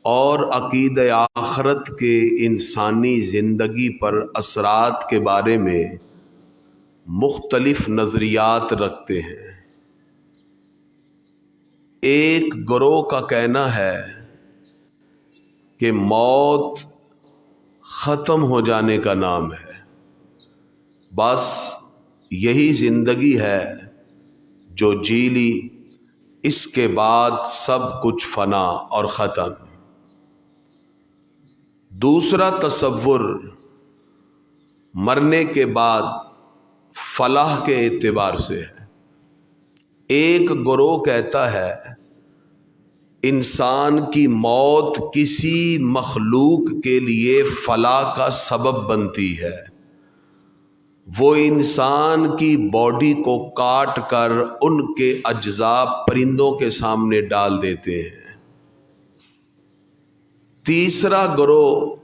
اور عقیدہ آخرت کے انسانی زندگی پر اثرات کے بارے میں مختلف نظریات رکھتے ہیں۔ ایک گروہ کا کہنا ہے کہ موت ختم ہو جانے کا نام ہے، بس یہی زندگی ہے جو جی لی، اس کے بعد سب کچھ فنا اور ختم۔ دوسرا تصور مرنے کے بعد فلاح کے اعتبار سے ہے۔ ایک گروہ کہتا ہے انسان کی موت کسی مخلوق کے لیے فلاح کا سبب بنتی ہے، وہ انسان کی باڈی کو کاٹ کر ان کے اجزاء پرندوں کے سامنے ڈال دیتے ہیں۔ تیسرا گروہ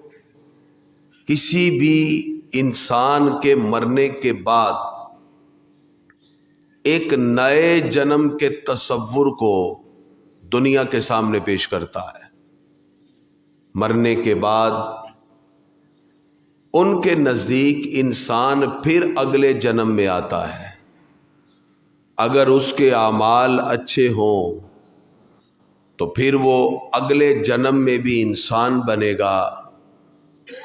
کسی بھی انسان کے مرنے کے بعد ایک نئے جنم کے تصور کو دنیا کے سامنے پیش کرتا ہے۔ مرنے کے بعد ان کے نزدیک انسان پھر اگلے جنم میں آتا ہے، اگر اس کے اعمال اچھے ہوں تو پھر وہ اگلے جنم میں بھی انسان بنے گا،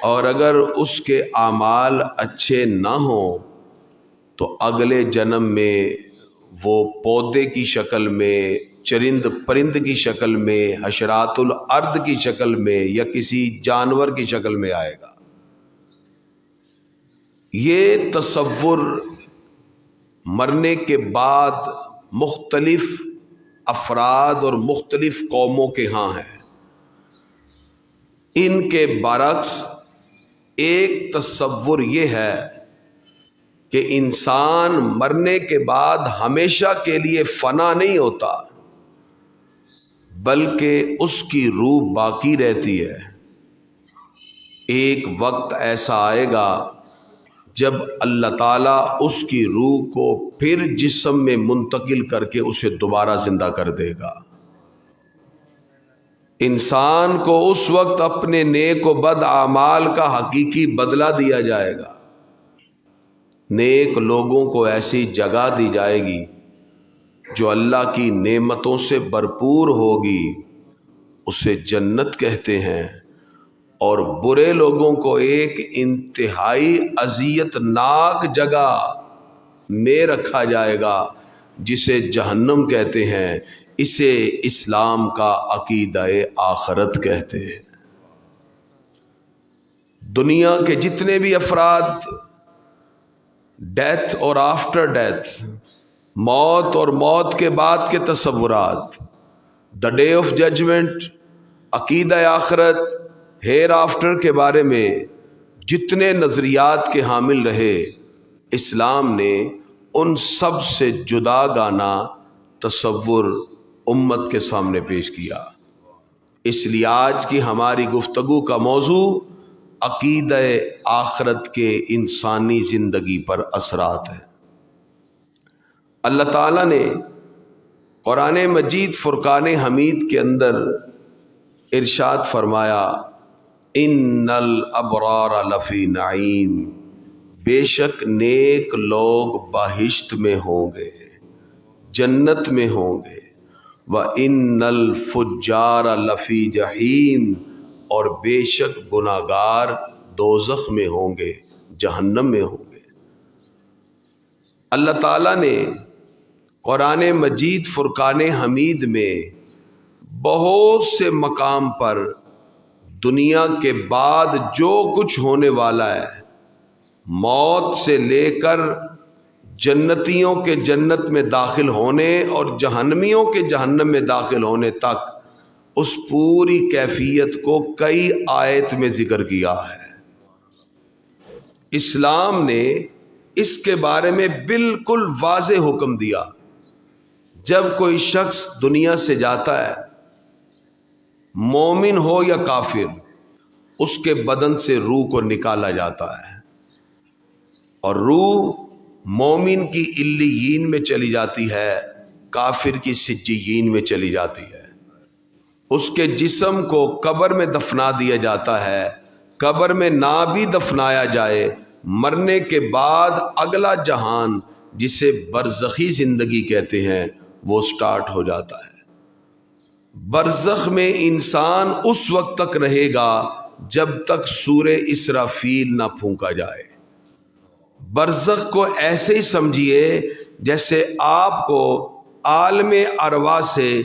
اور اگر اس کے اعمال اچھے نہ ہوں تو اگلے جنم میں وہ پودے کی شکل میں، چرند پرند کی شکل میں، حشرات الارض کی شکل میں یا کسی جانور کی شکل میں آئے گا۔ یہ تصور مرنے کے بعد مختلف افراد اور مختلف قوموں کے ہاں ہے۔ ان کے برعکس ایک تصور یہ ہے کہ انسان مرنے کے بعد ہمیشہ کے لیے فنا نہیں ہوتا، بلکہ اس کی روح باقی رہتی ہے۔ ایک وقت ایسا آئے گا جب اللہ تعالیٰ اس کی روح کو پھر جسم میں منتقل کر کے اسے دوبارہ زندہ کر دے گا۔ انسان کو اس وقت اپنے نیک و بد اعمال کا حقیقی بدلہ دیا جائے گا۔ نیک لوگوں کو ایسی جگہ دی جائے گی جو اللہ کی نعمتوں سے بھرپور ہوگی، اسے جنت کہتے ہیں، اور برے لوگوں کو ایک انتہائی اذیت ناک جگہ میں رکھا جائے گا جسے جہنم کہتے ہیں۔ اسے اسلام کا عقیدہ آخرت کہتے ہیں۔ دنیا کے جتنے بھی افراد ڈیتھ اور آفٹر ڈیتھ، موت اور موت کے بعد کے تصورات، دا ڈے آف ججمنٹ، عقیدہ آخرت، ہیر آفٹر کے بارے میں جتنے نظریات کے حامل رہے، اسلام نے ان سب سے جدا گانا تصور امت کے سامنے پیش کیا۔ اس لیے آج کی ہماری گفتگو کا موضوع عقیدہ آخرت کے انسانی زندگی پر اثرات ہیں۔ اللہ تعالیٰ نے قرآن مجید فرقان حمید کے اندر ارشاد فرمایا، ان الابرار لفی نعیم، بے شک نیک لوگ بہشت میں ہوں گے، جنت میں ہوں گے، وَإِنَّ الْفُجَّارَ لَفِي جَحِيمٍ، اور بے شک گناہگار دوزخ میں ہوں گے، جہنم میں ہوں گے۔ اللہ تعالیٰ نے قرآن مجید فرقان حمید میں بہت سے مقام پر دنیا کے بعد جو کچھ ہونے والا ہے، موت سے لے کر جنتیوں کے جنت میں داخل ہونے اور جہنمیوں کے جہنم میں داخل ہونے تک، اس پوری کیفیت کو کئی آیت میں ذکر کیا ہے۔ اسلام نے اس کے بارے میں بالکل واضح حکم دیا، جب کوئی شخص دنیا سے جاتا ہے، مومن ہو یا کافر، اس کے بدن سے روح کو نکالا جاتا ہے، اور روح مومن کی علیین میں چلی جاتی ہے، کافر کی سجیین میں چلی جاتی ہے۔ اس کے جسم کو قبر میں دفنا دیا جاتا ہے، قبر میں نہ بھی دفنایا جائے، مرنے کے بعد اگلا جہان جسے برزخی زندگی کہتے ہیں وہ سٹارٹ ہو جاتا ہے۔ برزخ میں انسان اس وقت تک رہے گا جب تک سورہ اسرافیل نہ پھونکا جائے۔ برزخ کو ایسے ہی سمجھیے جیسے آپ کو عالم ارواح سے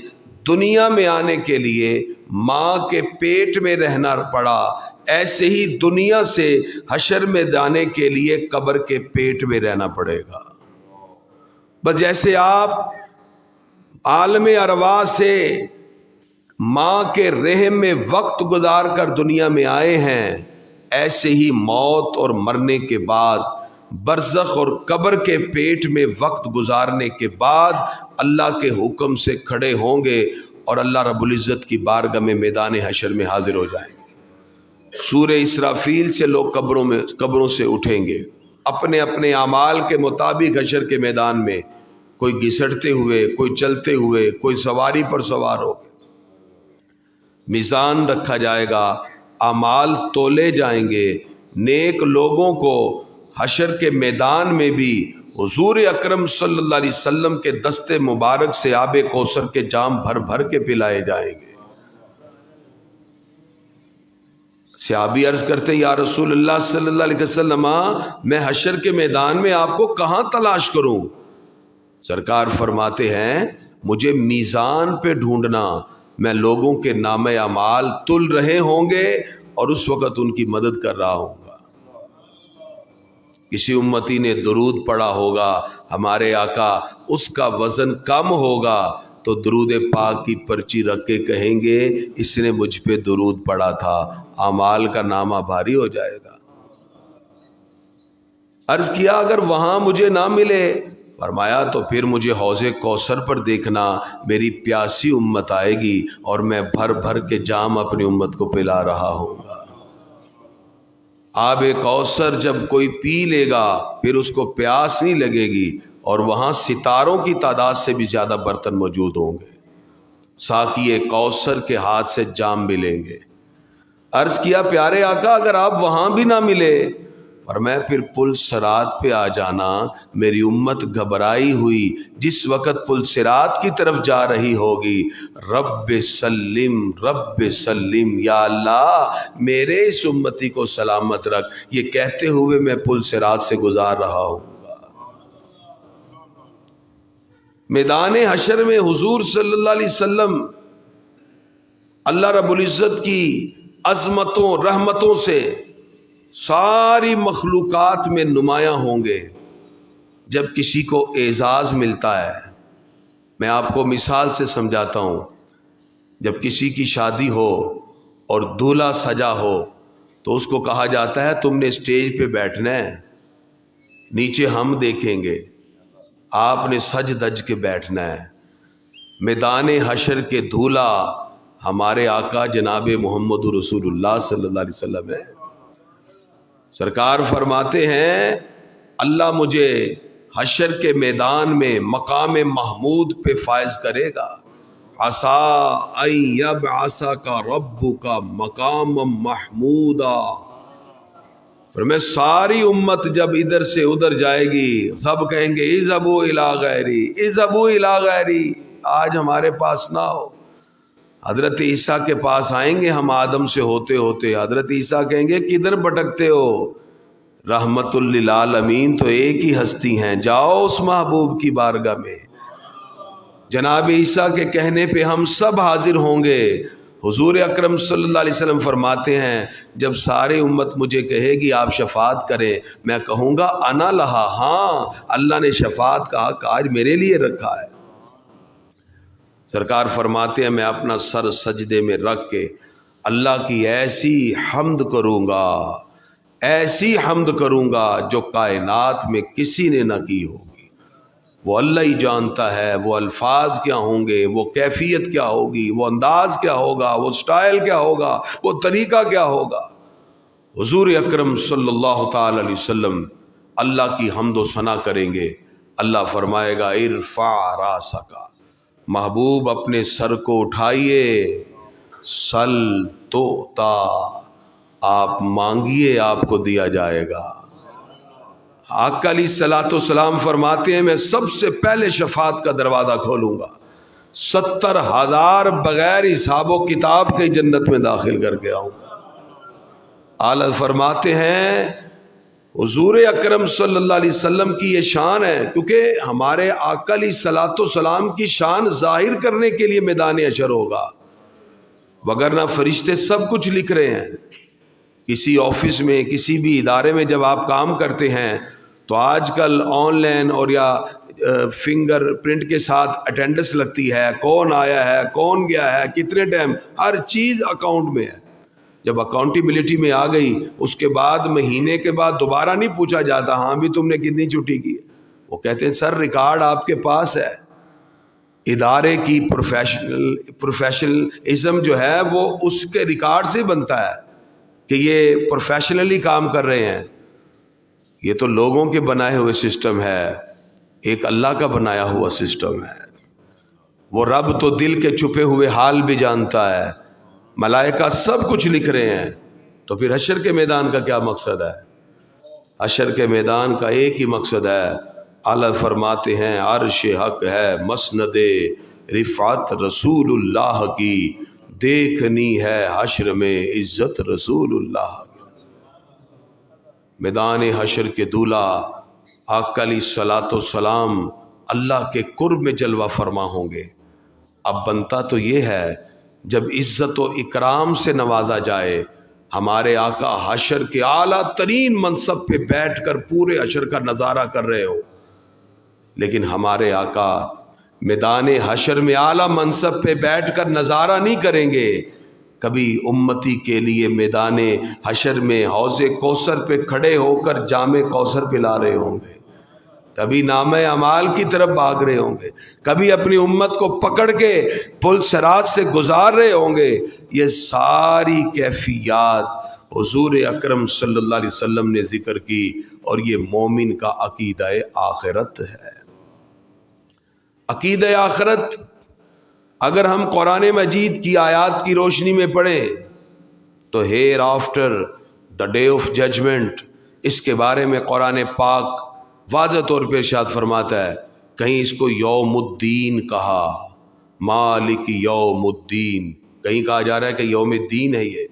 دنیا میں آنے کے لیے ماں کے پیٹ میں رہنا پڑا، ایسے ہی دنیا سے حشر میں جانے کے لیے قبر کے پیٹ میں رہنا پڑے گا۔ بس جیسے آپ عالم ارواح سے ماں کے رحم میں وقت گزار کر دنیا میں آئے ہیں، ایسے ہی موت اور مرنے کے بعد برزخ اور قبر کے پیٹ میں وقت گزارنے کے بعد اللہ کے حکم سے کھڑے ہوں گے اور اللہ رب العزت کی بارگاہ میں میدان حشر میں حاضر ہو جائیں گے۔ سورہ اسرافیل سے لوگ قبروں سے اٹھیں گے، اپنے اپنے اعمال کے مطابق حشر کے میدان میں، کوئی گھسٹتے ہوئے، کوئی چلتے ہوئے، کوئی سواری پر سوار ہو۔ میزان رکھا جائے گا، اعمال تولے جائیں گے، نیک لوگوں کو حشر کے میدان میں بھی حضور اکرم صلی اللہ علیہ وسلم کے دست مبارک سے آب کوثر کے جام بھر بھر کے پلائے جائیں گے۔ صحابی عرض کرتے ہیں یا رسول اللہ صلی اللہ علیہ وسلم، میں حشر کے میدان میں آپ کو کہاں تلاش کروں؟ سرکار فرماتے ہیں مجھے میزان پہ ڈھونڈنا، میں لوگوں کے نام اعمال تل رہے ہوں گے اور اس وقت ان کی مدد کر رہا ہوں گا۔ کسی امتی نے درود پڑھا ہوگا ہمارے آقا، اس کا وزن کم ہوگا تو درود پاک کی پرچی رکھ کے کہیں گے اس نے مجھ پہ درود پڑھا تھا، اعمال کا نامہ بھاری ہو جائے گا۔ عرض کیا اگر وہاں مجھے نہ ملے، فرمایا تو پھر مجھے حوض کوثر پر دیکھنا، میری پیاسی امت آئے گی اور میں بھر بھر کے جام اپنی امت کو پلا رہا ہوں گا۔ آب کوثر جب کوئی پی لے گا پھر اس کو پیاس نہیں لگے گی، اور وہاں ستاروں کی تعداد سے بھی زیادہ برتن موجود ہوں گے، ساقی کوثر کے ہاتھ سے جام ملیں گے۔ عرض کیا پیارے آقا اگر آپ وہاں بھی نہ ملے، اور میں پھر پل صراط پہ آ جانا، میری امت گھبرائی ہوئی جس وقت پل صراط کی طرف جا رہی ہوگی، رب سلم رب سلم، یا اللہ میرے اس امتی کو سلامت رکھ، یہ کہتے ہوئے میں پل صراط سے گزار رہا ہوں گا۔ میدان حشر میں حضور صلی اللہ علیہ وسلم اللہ رب العزت کی عظمتوں رحمتوں سے ساری مخلوقات میں نمایاں ہوں گے۔ جب کسی کو اعزاز ملتا ہے، میں آپ کو مثال سے سمجھاتا ہوں، جب کسی کی شادی ہو اور دولہا سجا ہو تو اس کو کہا جاتا ہے تم نے اسٹیج پہ بیٹھنا ہے، نیچے ہم دیکھیں گے، آپ نے سج دج کے بیٹھنا ہے۔ میدان حشر کے دولہا ہمارے آقا جناب محمد رسول اللہ صلی اللہ علیہ وسلم ہے۔ سرکار فرماتے ہیں اللہ مجھے حشر کے میدان میں مقام محمود پہ فائز کرے گا، عسیٰ ان یبعثک ربک مقام محمودا۔ اور میں ساری امت جب ادھر سے ادھر جائے گی سب کہیں گے اذهبوا الی غیری اذهبوا الی غیری، آج ہمارے پاس نہ ہو۔ حضرت عیسیٰ کے پاس آئیں گے ہم آدم سے ہوتے ہوتے، حضرت عیسیٰ کہیں گے کدھر بھٹکتے ہو، رحمت للعالمین تو ایک ہی ہستی ہیں، جاؤ اس محبوب کی بارگاہ میں۔ جناب عیسیٰ کے کہنے پہ ہم سب حاضر ہوں گے۔ حضور اکرم صلی اللہ علیہ وسلم فرماتے ہیں جب ساری امت مجھے کہے گی آپ شفاعت کریں، میں کہوں گا انا لہا، ہاں اللہ نے شفاعت کا حق آج میرے لیے رکھا ہے۔ سرکار فرماتے ہیں میں اپنا سر سجدے میں رکھ کے اللہ کی ایسی حمد کروں گا، ایسی حمد کروں گا جو کائنات میں کسی نے نہ کی ہوگی۔ وہ اللہ ہی جانتا ہے وہ الفاظ کیا ہوں گے، وہ کیفیت کیا ہوگی، وہ انداز کیا ہوگا، وہ سٹائل کیا ہوگا، وہ طریقہ کیا ہوگا۔ حضور اکرم صلی اللہ تعالی علیہ وسلم اللہ کی حمد و ثنا کریں گے، اللہ فرمائے گا ارفع راسک، محبوب اپنے سر کو اٹھائیے، سل توتا، آپ مانگیے آپ کو دیا جائے گا۔ آقا علیہ الصلوۃ والسلام فرماتے ہیں میں سب سے پہلے شفاعت کا دروازہ کھولوں گا، 70,000 بغیر حساب و کتاب کے جنت میں داخل کر کے آؤں گا۔ اعلیٰ فرماتے ہیں حضور اکرم صلی اللہ علیہ وسلم کی یہ شان ہے، کیونکہ ہمارے آقا علیہ الصلوۃ والسلام کی شان ظاہر کرنے کے لیے میدان حشر ہوگا، وگرنہ فرشتے سب کچھ لکھ رہے ہیں۔ کسی آفس میں کسی بھی ادارے میں جب آپ کام کرتے ہیں تو آج کل آن لائن اور یا فنگر پرنٹ کے ساتھ اٹینڈنس لگتی ہے، کون آیا ہے کون گیا ہے کتنے ٹائم، ہر چیز اکاؤنٹ میں ہے۔ جب اکاؤنٹیبلٹی میں آ گئی اس کے بعد مہینے کے بعد دوبارہ نہیں پوچھا جاتا ہاں بھی تم نے کتنی چھٹی کی، وہ کہتے ہیں سر ریکارڈ آپ کے پاس ہے۔ ادارے کی پروفیشنلزم جو ہے وہ اس کے ریکارڈ سے بنتا ہے کہ یہ پروفیشنلی کام کر رہے ہیں۔ یہ تو لوگوں کے بنائے ہوئے سسٹم ہے، ایک اللہ کا بنایا ہوا سسٹم ہے۔ وہ رب تو دل کے چھپے ہوئے حال بھی جانتا ہے، ملائکہ سب کچھ لکھ رہے ہیں۔ تو پھر حشر کے میدان کا کیا مقصد ہے؟ حشر کے میدان کا ایک ہی مقصد ہے، اعلیٰ فرماتے ہیں عرش حق ہے مسند رفعت رسول اللہ کی، دیکھنی ہے حشر میں عزت رسول اللہ کی۔ میدان حشر کے دولہ آقا علیہ الصلوۃ والسلام اللہ کے قرب میں جلوہ فرما ہوں گے۔ اب بنتا تو یہ ہے جب عزت و اکرام سے نوازا جائے، ہمارے آقا حشر کے اعلیٰ ترین منصب پہ بیٹھ کر پورے حشر کا نظارہ کر رہے ہو، لیکن ہمارے آقا میدان حشر میں اعلیٰ منصب پہ بیٹھ کر نظارہ نہیں کریں گے، کبھی امتی کے لیے میدان حشر میں حوض کوثر پہ کھڑے ہو کر جام کوثر پلا رہے ہوں گے، کبھی نامہ اعمال کی طرف بھاگ رہے ہوں گے، کبھی اپنی امت کو پکڑ کے پل صراط سے گزار رہے ہوں گے۔ یہ ساری کیفیات حضور اکرم صلی اللہ علیہ وسلم نے ذکر کی، اور یہ مومن کا عقیدہ آخرت ہے۔ عقیدہ آخرت اگر ہم قرآن مجید کی آیات کی روشنی میں پڑھیں تو here after the day of judgement, اس کے بارے میں قرآن پاک واضح طور پہ ارشاد فرماتا ہے، کہیں اس کو یوم الدین کہا، مالک یوم الدین، کہیں کہا جا رہا ہے کہ یوم الدین ہے، یہ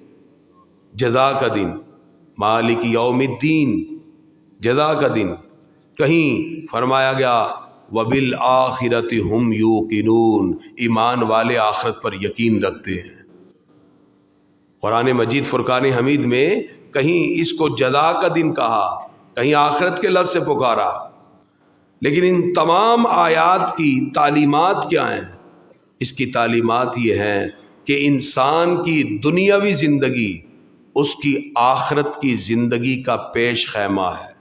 جزا کا دن، مالک یوم الدین جزا کا دن۔ کہیں فرمایا گیا وبالآخرۃ ہم یوقنون، ایمان والے آخرت پر یقین رکھتے ہیں۔ قرآن مجید فرقان حمید میں کہیں اس کو جزا کا دن کہا، کہیں آخرت کے لفظ سے پکارا، لیکن ان تمام آیات کی تعلیمات کیا ہیں؟ اس کی تعلیمات یہ ہیں کہ انسان کی دنیاوی زندگی اس کی آخرت کی زندگی کا پیش خیمہ ہے۔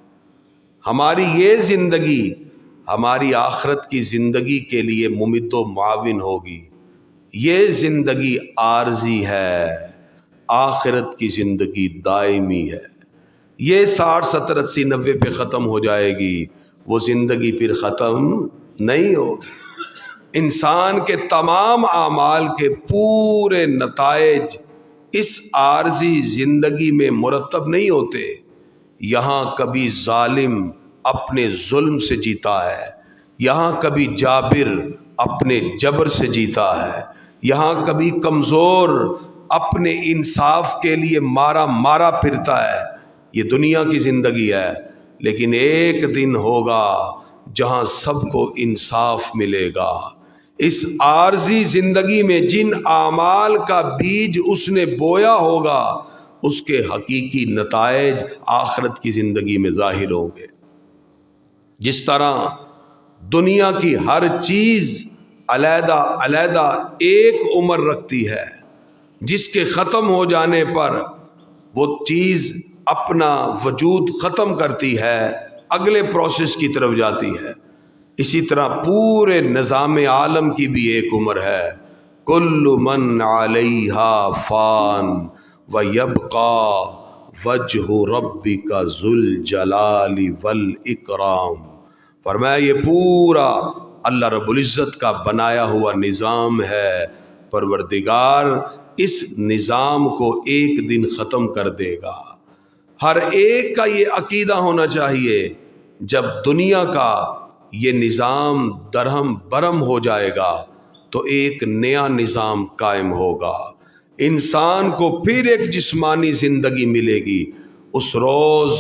ہماری یہ زندگی ہماری آخرت کی زندگی کے لیے ممد و معاون ہوگی۔ یہ زندگی عارضی ہے، آخرت کی زندگی دائمی ہے۔ یہ 60 70 80 90 پہ ختم ہو جائے گی، وہ زندگی پھر ختم نہیں ہوگی۔ انسان کے تمام اعمال کے پورے نتائج اس عارضی زندگی میں مرتب نہیں ہوتے۔ یہاں کبھی ظالم اپنے ظلم سے جیتا ہے، یہاں کبھی جابر اپنے جبر سے جیتا ہے، یہاں کبھی کمزور اپنے انصاف کے لیے مارا پھرتا ہے۔ یہ دنیا کی زندگی ہے، لیکن ایک دن ہوگا جہاں سب کو انصاف ملے گا۔ اس عارضی زندگی میں جن اعمال کا بیج اس نے بویا ہوگا اس کے حقیقی نتائج آخرت کی زندگی میں ظاہر ہوں گے۔ جس طرح دنیا کی ہر چیز علیحدہ علیحدہ ایک عمر رکھتی ہے، جس کے ختم ہو جانے پر وہ چیز اپنا وجود ختم کرتی ہے، اگلے پروسیس کی طرف جاتی ہے، اسی طرح پورے نظام عالم کی بھی ایک عمر ہے۔ کل من علیہا فان ویبقی وجہ ربک ذو الجلال والاکرام۔ فرمایا یہ پورا اللہ رب العزت کا بنایا ہوا نظام ہے۔ پروردگار اس نظام کو ایک دن ختم کر دے گا۔ ہر ایک کا یہ عقیدہ ہونا چاہیے، جب دنیا کا یہ نظام درہم برہم ہو جائے گا تو ایک نیا نظام قائم ہوگا، انسان کو پھر ایک جسمانی زندگی ملے گی، اس روز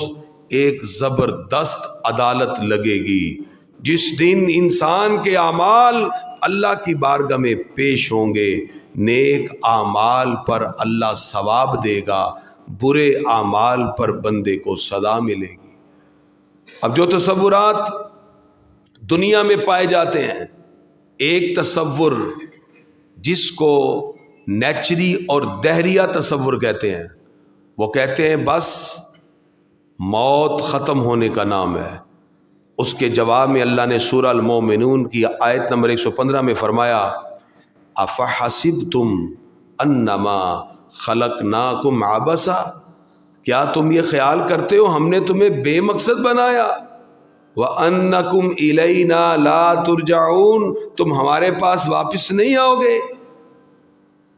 ایک زبردست عدالت لگے گی، جس دن انسان کے اعمال اللہ کی بارگاہ میں پیش ہوں گے، نیک اعمال پر اللہ ثواب دے گا، برے اعمال پر بندے کو سزا ملے گی۔ اب جو تصورات دنیا میں پائے جاتے ہیں، ایک تصور جس کو نیچری اور دہریہ تصور کہتے ہیں، وہ کہتے ہیں بس موت ختم ہونے کا نام ہے۔ اس کے جواب میں اللہ نے سورہ المومنون کی آیت نمبر 115 میں فرمایا افحسبتم انما خلقناکم عبثا، کیا تم یہ خیال کرتے ہو ہم نے تمہیں بے مقصد بنایا، وَأَنَّكُمْ إِلَيْنَا لَا تُرْجَعُونَ، تم ہمارے پاس واپس نہیں آؤ گے۔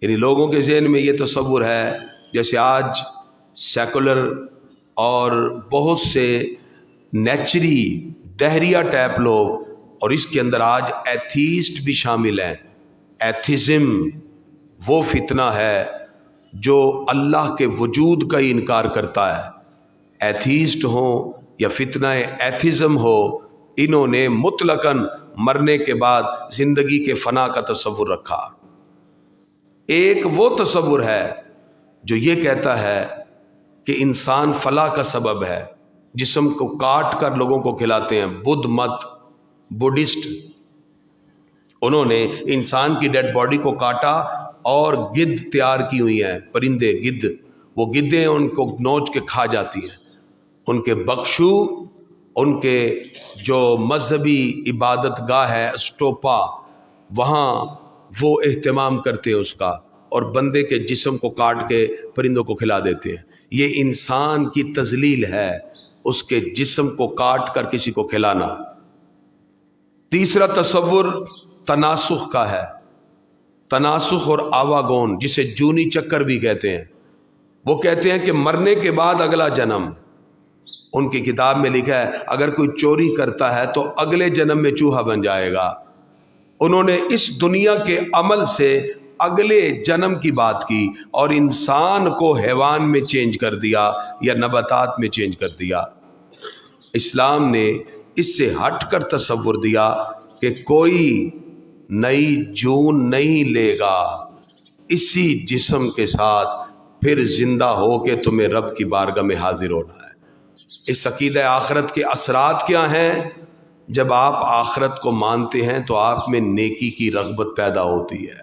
یعنی لوگوں کے ذہن میں یہ تصور ہے، جیسے آج سیکولر اور بہت سے نیچری دہریہ ٹائپ لوگ، اور اس کے اندر آج ایتھیسٹ بھی شامل ہیں۔ ایتھیزم وہ فتنہ ہے جو اللہ کے وجود کا ہی انکار کرتا ہے۔ ایتھیسٹ ہوں یا فتنہ ایتھیزم ہو، انہوں نے مطلقاً مرنے کے بعد زندگی کے فنا کا تصور رکھا۔ ایک وہ تصور ہے جو یہ کہتا ہے کہ انسان فلاح کا سبب ہے، جسم کو کاٹ کر لوگوں کو کھلاتے ہیں۔ بدھ مت، بڈھسٹ، انہوں نے انسان کی ڈیڈ باڈی کو کاٹا اور گدھ تیار کی ہوئی ہیں، پرندے گدھ، وہ گدھیں ان کو نوچ کے کھا جاتی ہیں۔ ان کے بخشو، ان کے جو مذہبی عبادت گاہ ہے اسٹوپا، وہاں وہ اہتمام کرتے ہیں اس کا، اور بندے کے جسم کو کاٹ کے پرندوں کو کھلا دیتے ہیں۔ یہ انسان کی تذلیل ہے، اس کے جسم کو کاٹ کر کسی کو کھلانا۔ تیسرا تصور تناسخ کا ہے، تناسخ اور آواگون، جسے جونی چکر بھی کہتے ہیں۔ وہ کہتے ہیں کہ مرنے کے بعد اگلا جنم۔ ان کی کتاب میں لکھا ہے اگر کوئی چوری کرتا ہے تو اگلے جنم میں چوہا بن جائے گا۔ انہوں نے اس دنیا کے عمل سے اگلے جنم کی بات کی، اور انسان کو حیوان میں چینج کر دیا یا نباتات میں چینج کر دیا۔ اسلام نے اس سے ہٹ کر تصور دیا کہ کوئی نئی جون نہیں لے گا، اسی جسم کے ساتھ پھر زندہ ہو کے تمہیں رب کی بارگاہ میں حاضر ہونا ہے۔ اس عقیدہ آخرت کے اثرات کیا ہیں؟ جب آپ آخرت کو مانتے ہیں تو آپ میں نیکی کی رغبت پیدا ہوتی ہے،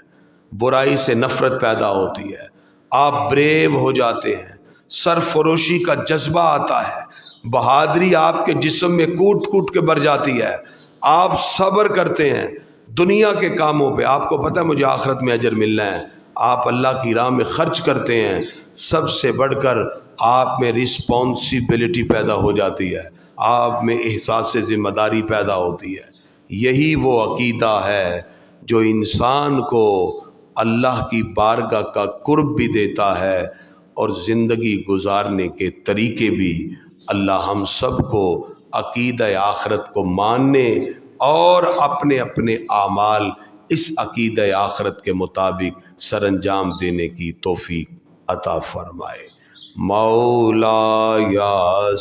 برائی سے نفرت پیدا ہوتی ہے، آپ بریو ہو جاتے ہیں، سرفروشی کا جذبہ آتا ہے، بہادری آپ کے جسم میں کوٹ کوٹ کے بھر جاتی ہے، آپ صبر کرتے ہیں دنیا کے کاموں پہ، آپ کو پتہ ہے مجھے آخرت میں اجر ملنا ہے، آپ اللہ کی راہ میں خرچ کرتے ہیں۔ سب سے بڑھ کر آپ میں رسپانسبلٹی پیدا ہو جاتی ہے، آپ میں احساس ذمہ داری پیدا ہوتی ہے۔ یہی وہ عقیدہ ہے جو انسان کو اللہ کی بارگاہ کا قرب بھی دیتا ہے، اور زندگی گزارنے کے طریقے بھی۔ اللہ ہم سب کو عقیدہ آخرت کو ماننے اور اپنے اپنے اعمال اس عقیدہ آخرت کے مطابق سر انجام دینے کی توفیق عطا فرمائے۔ مولا یا